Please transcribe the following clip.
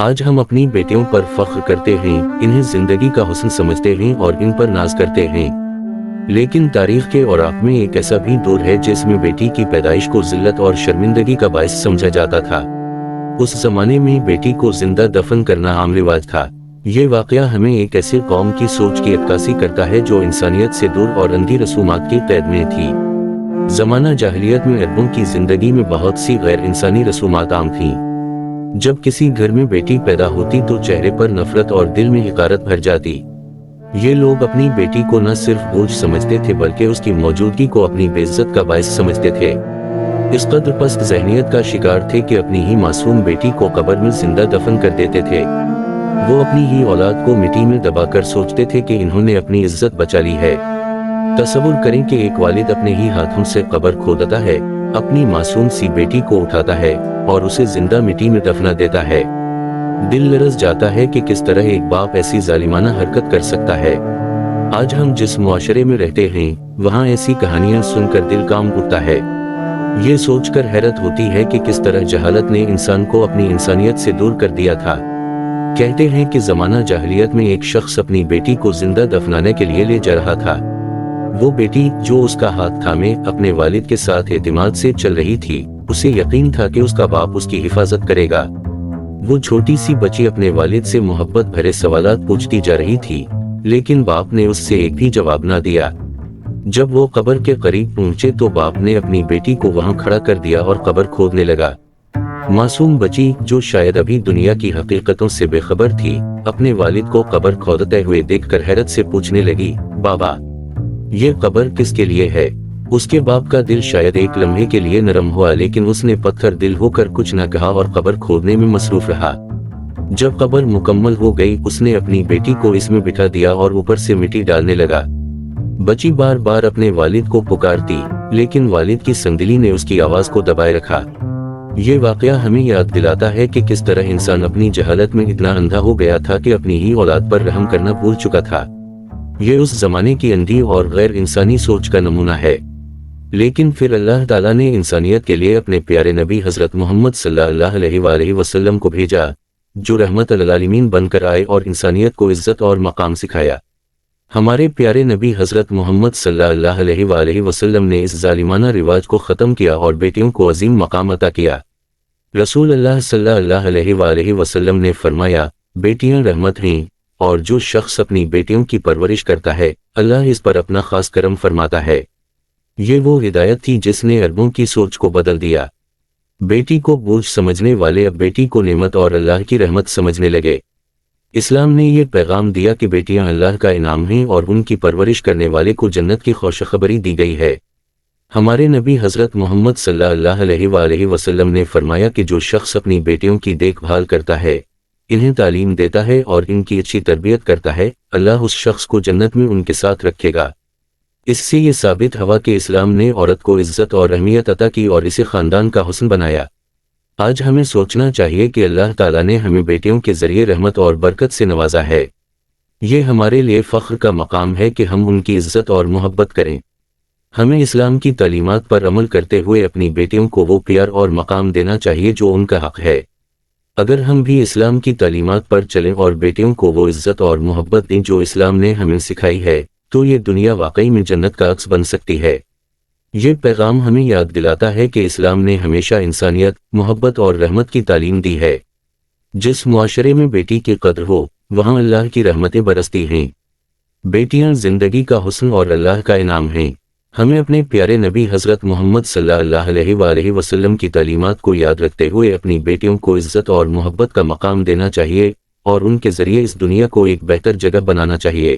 آج ہم اپنی بیٹیوں پر فخر کرتے ہیں، انہیں زندگی کا حسن سمجھتے ہیں اور ان پر ناز کرتے ہیں۔ لیکن تاریخ کے اوراق میں ایک ایسا بھی دور ہے جس میں بیٹی کی پیدائش کو ذلت اور شرمندگی کا باعث سمجھا جاتا تھا۔ اس زمانے میں بیٹی کو زندہ دفن کرنا عام رواج تھا۔ یہ واقعہ ہمیں ایک ایسے قوم کی سوچ کی عکاسی کرتا ہے جو انسانیت سے دور اور اندھی رسومات کی قید میں تھی۔ زمانہ جاہلیت میں عربوں کی زندگی میں بہت سی غیر انسانی رسومات عام تھیں۔ جب کسی گھر میں بیٹی پیدا ہوتی تو چہرے پر نفرت اور دل میں حقارت بھر جاتی۔ یہ لوگ اپنی بیٹی کو نہ صرف بوجھ سمجھتے تھے بلکہ اس کی موجودگی کو اپنی بے عزت کا باعث سمجھتے تھے۔ اس قدر پست ذہنیت کا شکار تھے کہ اپنی ہی معصوم بیٹی کو قبر میں زندہ دفن کر دیتے تھے۔ وہ اپنی ہی اولاد کو مٹی میں دبا کر سوچتے تھے کہ انہوں نے اپنی عزت بچا لی ہے۔ تصور کریں کہ ایک والد اپنے ہی ہاتھوں سے قبر کھودتا ہے، اپنی معصوم سی بیٹی کو اٹھاتا ہے اور اسے زندہ مٹی میں دفنا دیتا ہے۔ دل لرز جاتا ہے کہ کس طرح ایک باپ ایسی ظالمانہ حرکت کر سکتا ہے۔ آج ہم جس معاشرے میں رہتے ہیں وہاں ایسی کہانیاں سن کر دل کانپ اٹھتا ہے۔ یہ سوچ کر حیرت ہوتی ہے کہ کس طرح جہالت نے انسان کو اپنی انسانیت سے دور کر دیا تھا۔ کہتے ہیں کہ زمانہ جاہلیت میں ایک شخص اپنی بیٹی کو زندہ دفنانے کے لیے لے جا رہا تھا۔ وہ بیٹی جو اس کا ہاتھ تھامے اپنے والد کے ساتھ اعتماد سے چل رہی تھی، اسے یقین تھا کہ اس کا باپ اس کی حفاظت کرے گا۔ وہ چھوٹی سی بچی اپنے والد سے محبت بھرے سوالات پوچھتی جا رہی تھی، لیکن باپ نے اس سے ایک بھی جواب نہ دیا۔ جب وہ قبر کے قریب پہنچے تو باپ نے اپنی بیٹی کو وہاں کھڑا کر دیا اور قبر کھودنے لگا۔ معصوم بچی جو شاید ابھی دنیا کی حقیقتوں سے بے خبر تھی، اپنے والد کو قبر کھودتے ہوئے دیکھ کر حیرت سے پوچھنے لگی، بابا، یہ قبر کس کے لیے ہے؟ اس کے باپ کا دل شاید ایک لمحے کے لیے نرم ہوا، لیکن اس نے پتھر دل ہو کر کچھ نہ کہا اور قبر کھودنے میں مصروف رہا۔ جب قبر مکمل ہو گئی اس نے اپنی بیٹی کو اس میں بٹھا دیا اور اوپر سے مٹی ڈالنے لگا۔ بچی بار بار اپنے والد کو پکارتی، لیکن والد کی سنگدلی نے اس کی آواز کو دبائے رکھا۔ یہ واقعہ ہمیں یاد دلاتا ہے کہ کس طرح انسان اپنی جہالت میں اتنا اندھا ہو گیا تھا کہ اپنی ہی اولاد پر رحم کرنا بھول چکا تھا۔ یہ اس زمانے کی اندھی اور غیر انسانی سوچ کا نمونہ ہے۔ لیکن پھر اللہ تعالیٰ نے انسانیت کے لیے اپنے پیارے نبی حضرت محمد صلی اللہ علیہ وآلہ وسلم کو بھیجا، جو رحمت للعالمین بن کر آئے اور انسانیت کو عزت اور مقام سکھایا۔ ہمارے پیارے نبی حضرت محمد صلی اللہ علیہ وآلہ وسلم نے اس ظالمانہ رواج کو ختم کیا اور بیٹیوں کو عظیم مقام عطا کیا۔ رسول اللہ صلی اللہ علیہ وآلہ وسلم نے فرمایا، بیٹیاں رحمت ہیں، اور جو شخص اپنی بیٹیوں کی پرورش کرتا ہے اللہ اس پر اپنا خاص کرم فرماتا ہے۔ یہ وہ ہدایت تھی جس نے عربوں کی سوچ کو بدل دیا۔ بیٹی کو بوجھ سمجھنے والے اب بیٹی کو نعمت اور اللہ کی رحمت سمجھنے لگے۔ اسلام نے یہ پیغام دیا کہ بیٹیاں اللہ کا انعام ہیں اور ان کی پرورش کرنے والے کو جنت کی خوشخبری دی گئی ہے۔ ہمارے نبی حضرت محمد صلی اللہ علیہ وآلہ وسلم نے فرمایا کہ جو شخص اپنی بیٹیوں کی دیکھ بھال کرتا ہے، انہیں تعلیم دیتا ہے اور ان کی اچھی تربیت کرتا ہے، اللہ اس شخص کو جنت میں ان کے ساتھ رکھے گا۔ اس سے یہ ثابت ہوا کہ اسلام نے عورت کو عزت اور اہمیت عطا کی اور اسے خاندان کا حسن بنایا۔ آج ہمیں سوچنا چاہیے کہ اللہ تعالیٰ نے ہمیں بیٹیوں کے ذریعے رحمت اور برکت سے نوازا ہے۔ یہ ہمارے لیے فخر کا مقام ہے کہ ہم ان کی عزت اور محبت کریں۔ ہمیں اسلام کی تعلیمات پر عمل کرتے ہوئے اپنی بیٹیوں کو وہ پیار اور مقام دینا چاہیے جو ان کا حق ہے۔ اگر ہم بھی اسلام کی تعلیمات پر چلیں اور بیٹیوں کو وہ عزت اور محبت دیں جو اسلام نے ہمیں سکھائی ہے، تو یہ دنیا واقعی میں جنت کا عکس بن سکتی ہے۔ یہ پیغام ہمیں یاد دلاتا ہے کہ اسلام نے ہمیشہ انسانیت، محبت اور رحمت کی تعلیم دی ہے۔ جس معاشرے میں بیٹی کی قدر ہو، وہاں اللہ کی رحمتیں برستی ہیں۔ بیٹیاں زندگی کا حسن اور اللہ کا انعام ہیں۔ ہمیں اپنے پیارے نبی حضرت محمد صلی اللہ علیہ وآلہ وسلم کی تعلیمات کو یاد رکھتے ہوئے اپنی بیٹیوں کو عزت اور محبت کا مقام دینا چاہیے اور ان کے ذریعے اس دنیا کو ایک بہتر جگہ بنانا چاہیے۔